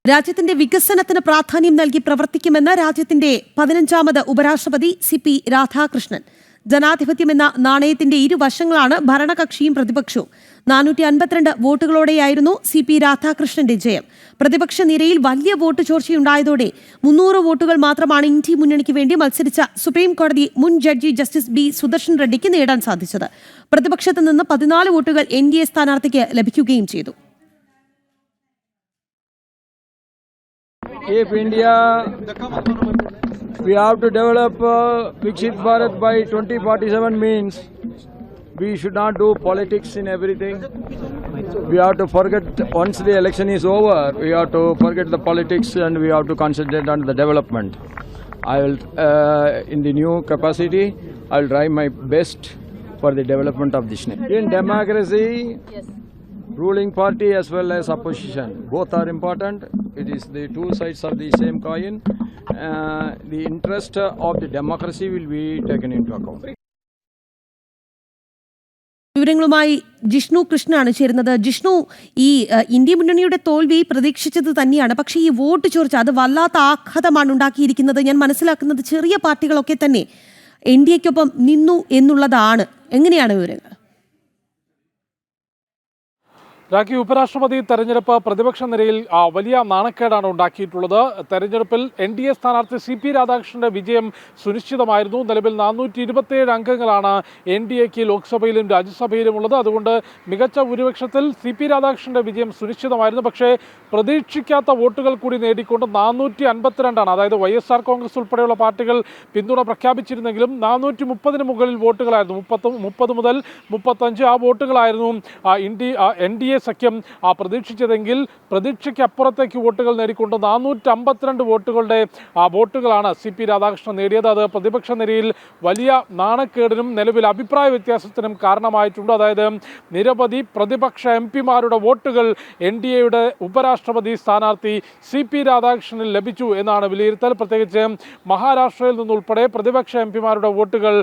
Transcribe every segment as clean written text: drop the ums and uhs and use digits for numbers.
രാജ്യത്തിന്റെ വികസനത്തിന് പ്രാധാന്യം നൽകി പ്രവർത്തിക്കുമെന്ന് രാജ്യത്തിന്റെ 15ാമത് ഉപരാഷ്ട്രപതി CP രാധാകൃഷ്ണൻ. ജനാധിപത്യമെന്ന നാണയത്തിന്റെ ഇരുവശങ്ങളാണ് ഭരണകക്ഷിയും പ്രതിപക്ഷവും. 452 വോട്ടുകളോടെയായിരുന്നു CP രാധാകൃഷ്ണന്റെ ജയം. പ്രതിപക്ഷ നിരയിൽ വലിയ വോട്ട് ചോർച്ചയുണ്ടായതോടെ 300 വോട്ടുകൾ മാത്രമാണ് ഇന്ത്യ മുന്നണിക്ക് വേണ്ടി മത്സരിച്ച സുപ്രീം കോടതി മുൻ ജഡ്ജി ജസ്റ്റിസ് B സുദർശൻ റെഡ്ഡിക്ക് നേടാൻ സാധിച്ചത്. പ്രതിപക്ഷത്ത് നിന്ന് 14 വോട്ടുകൾ NDA സ്ഥാനാർത്ഥിക്ക് ലഭിക്കുകയും ചെയ്തു. If India, we have to develop Viksit Bharat by 2047 means we should not do politics in everything. We have to forget, once the election is over, we have to forget the politics and we have to concentrate on the development. I will, in the new capacity, I will try my best for the development of this nation. In democracy, yes. Ruling party as well as opposition, both are important. It is the two sides of the same coin. The interest of the democracy will be taken into account. വിവരങ്ങളുമായി ജിഷ്ണു കൃഷ്ണനാണ് ചേരുന്നത്. ജിഷ്ണു, ഈ India മുന്നണിയുടെ തോൽവി പ്രതീക്ഷിച്ചത് തന്നെയാണ്. പക്ഷേ ഈ vote ചോർച്ച അത് വല്ലാത്ത ആഘാതമാണ് ഉണ്ടാക്കിയിരിക്കുന്നത്. ഞാൻ മനസ്സിലാക്കുന്നത് ചെറിയ പാർട്ടികളൊക്കെ തന്നെ NDAക്കൊപ്പം നിന്നു എന്നുള്ളതാണ്. എങ്ങനെയാണ് വിവരങ്ങൾ? രാഖി, ഉപരാഷ്ട്രപതി തെരഞ്ഞെടുപ്പ് പ്രതിപക്ഷ നിരയിൽ വലിയ നാണക്കേടാണ് ഉണ്ടാക്കിയിട്ടുള്ളത്. തെരഞ്ഞെടുപ്പിൽ NDA സ്ഥാനാർത്ഥി CP രാധാകൃഷ്ണന്റെ വിജയം സുനിശ്ചിതമായിരുന്നു. നിലവിൽ 427 അംഗങ്ങളാണ് NDAക്ക് ലോക്സഭയിലും രാജ്യസഭയിലും ഉള്ളത്. അതുകൊണ്ട് മികച്ച ഭൂരിപക്ഷത്തിൽ CP രാധാകൃഷ്ണന്റെ വിജയം സുനിശ്ചിതമായിരുന്നു. പക്ഷേ പ്രതീക്ഷിക്കാത്ത വോട്ടുകൾ കൂടി നേടിക്കൊണ്ട് 452 അതായത് YSR കോൺഗ്രസ് ഉൾപ്പെടെയുള്ള പാർട്ടികൾ പിന്തുണ പ്രഖ്യാപിച്ചിരുന്നെങ്കിലും 430 മുകളിൽ വോട്ടുകളായിരുന്നു. 30 മുതൽ 35 ആ വോട്ടുകളായിരുന്നു NDA സഖ്യം പ്രതീക്ഷിച്ചതെങ്കിൽ പ്രതീക്ഷയ്ക്ക് അപ്പുറത്തേക്ക് വോട്ടുകൾ നേടിക്കൊണ്ട് 452 വോട്ടുകളാണ് CP രാധാകൃഷ്ണൻ നേടിയത്. അത് പ്രതിപക്ഷ നിരയിൽ വലിയ നാണക്കേടിനും നിലവിൽ അഭിപ്രായ വ്യത്യാസത്തിനും കാരണമായിട്ടുണ്ട്. അതായത് നിരവധി പ്രതിപക്ഷ MPമാരുടെ വോട്ടുകൾ NDAയുടെ ഉപരാഷ്ട്രപതി സ്ഥാനാർത്ഥി CP രാധാകൃഷ്ണന് ലഭിച്ചു എന്നാണ് വിലയിരുത്തൽ. പ്രത്യേകിച്ച് മഹാരാഷ്ട്രയിൽ നിന്നുൾപ്പെടെ പ്രതിപക്ഷ MPമാരുടെ വോട്ടുകൾ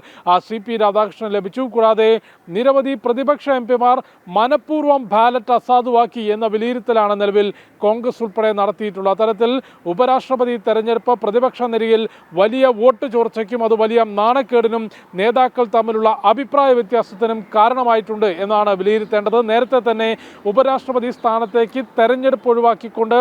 CP രാധാകൃഷ്ണന് ലഭിച്ചു. കൂടാതെ നിരവധി പ്രതിപക്ഷ MPമാർ മനഃപൂർവ്വം ബാലറ്റ് അസാധുവാക്കി എന്ന വിലയിരുത്തലാണ് നിലവിൽ കോൺഗ്രസ് ഉൾപ്പെടെ നടത്തിയിട്ടുള്ളത്. അത്തരത്തിൽ ഉപരാഷ്ട്രപതി തെരഞ്ഞെടുപ്പ് പ്രതിപക്ഷ നിരയിൽ വലിയ വോട്ട് ചോർച്ചയ്ക്കും അത് വലിയ നാണക്കേടിനും നേതാക്കൾ തമ്മിലുള്ള അഭിപ്രായ വ്യത്യാസത്തിനും കാരണമായിട്ടുണ്ട് എന്നാണ് വിലയിരുത്തേണ്ടത്. നേരത്തെ തന്നെ ഉപരാഷ്ട്രപതി സ്ഥാനത്തേക്ക് തെരഞ്ഞെടുപ്പ് ഒഴിവാക്കിക്കൊണ്ട്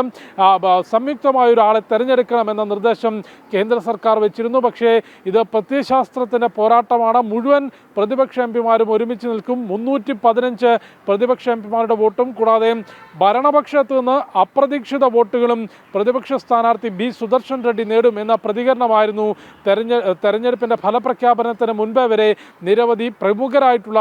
സംയുക്തമായ ഒരാളെ തെരഞ്ഞെടുക്കണമെന്ന നിർദ്ദേശം കേന്ദ്ര സർക്കാർ വെച്ചിരുന്നു. പക്ഷേ ഇത് പ്രത്യയശാസ്ത്രത്തിൻ്റെ പോരാട്ടമാണ്. മുഴുവൻ പ്രതിപക്ഷ MPമാരും ഒരുമിച്ച് നിൽക്കും. 315 പ്രതിപക്ഷ MPമാരുടെ വോട്ടും കൂടാതെ ഭരണപക്ഷത്ത് നിന്ന് അപ്രതീക്ഷിത വോട്ടുകളും പ്രതിപക്ഷ സ്ഥാനാർത്ഥി B സുദർശൻ റെഡ്ഡി നേടും എന്ന പ്രതികരണമായിരുന്നു തെരഞ്ഞെടുപ്പിൻ്റെ ഫലപ്രഖ്യാപനത്തിന് മുൻപേ വരെ നിരവധി പ്രമുഖരായിട്ടുള്ള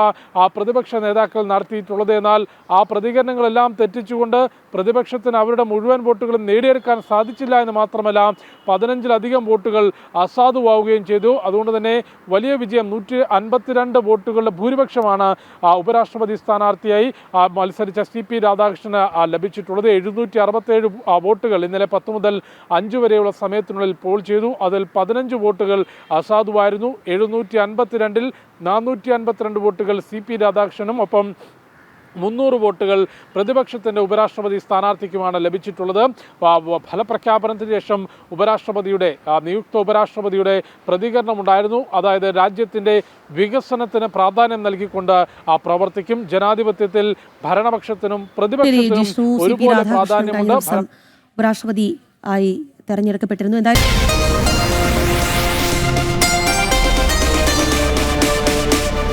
പ്രതിപക്ഷ നേതാക്കൾ നടത്തിയിട്ടുള്ളത്. എന്നാൽ ആ പ്രതികരണങ്ങളെല്ലാം തെറ്റിച്ചുകൊണ്ട് പ്രതിപക്ഷത്തിന് അവരുടെ മുഴുവൻ വോട്ടുകളും നേടിയെടുക്കാൻ സാധിച്ചില്ല എന്ന് മാത്രമല്ല 15ലധികം വോട്ടുകൾ അസാധുവാവുകയും ചെയ്തു. അതുകൊണ്ട് തന്നെ വലിയ വിജയം 152 വോട്ടുകളുടെ ഭൂരിപക്ഷമാണ് ഉപരാഷ്ട്രപതി സ്ഥാനാർത്ഥിയായി മത്സരിച്ച CP രാധാകൃഷ്ണന് ലഭിച്ചിട്ടുള്ളത്. 767 വോട്ടുകൾ ഇന്നലെ 10 മുതൽ 5 വരെയുള്ള സമയത്തിനുള്ളിൽ പോൾ ചെയ്തു. അതിൽ 15 വോട്ടുകൾ അസാധുവായിരുന്നു. 752-ൽ 452 വോട്ടുകൾ CP രാധാകൃഷ്ണനും ഒപ്പം 300 വോട്ടുകൾ പ്രതിപക്ഷത്തിൻ്റെ ഉപരാഷ്ട്രപതി സ്ഥാനാർത്ഥിക്കുമാണ് ലഭിച്ചിട്ടുള്ളത്. ഫലപ്രഖ്യാപനത്തിന് ശേഷം നിയുക്ത ഉപരാഷ്ട്രപതിയുടെ പ്രതികരണമുണ്ടായിരുന്നു. അതായത് രാജ്യത്തിൻ്റെ വികസനത്തിന് പ്രാധാന്യം നൽകിക്കൊണ്ട് പ്രവർത്തിക്കും. ജനാധിപത്യത്തിൽ ഭരണപക്ഷത്തിനും പ്രതിപക്ഷത്തിനും ഒരുപോലെ പ്രാധാന്യമുണ്ട്. ഉപരാഷ്ട്രപതി ആയി തെരഞ്ഞെടുക്കപ്പെട്ടിരുന്നു. എന്തായാലും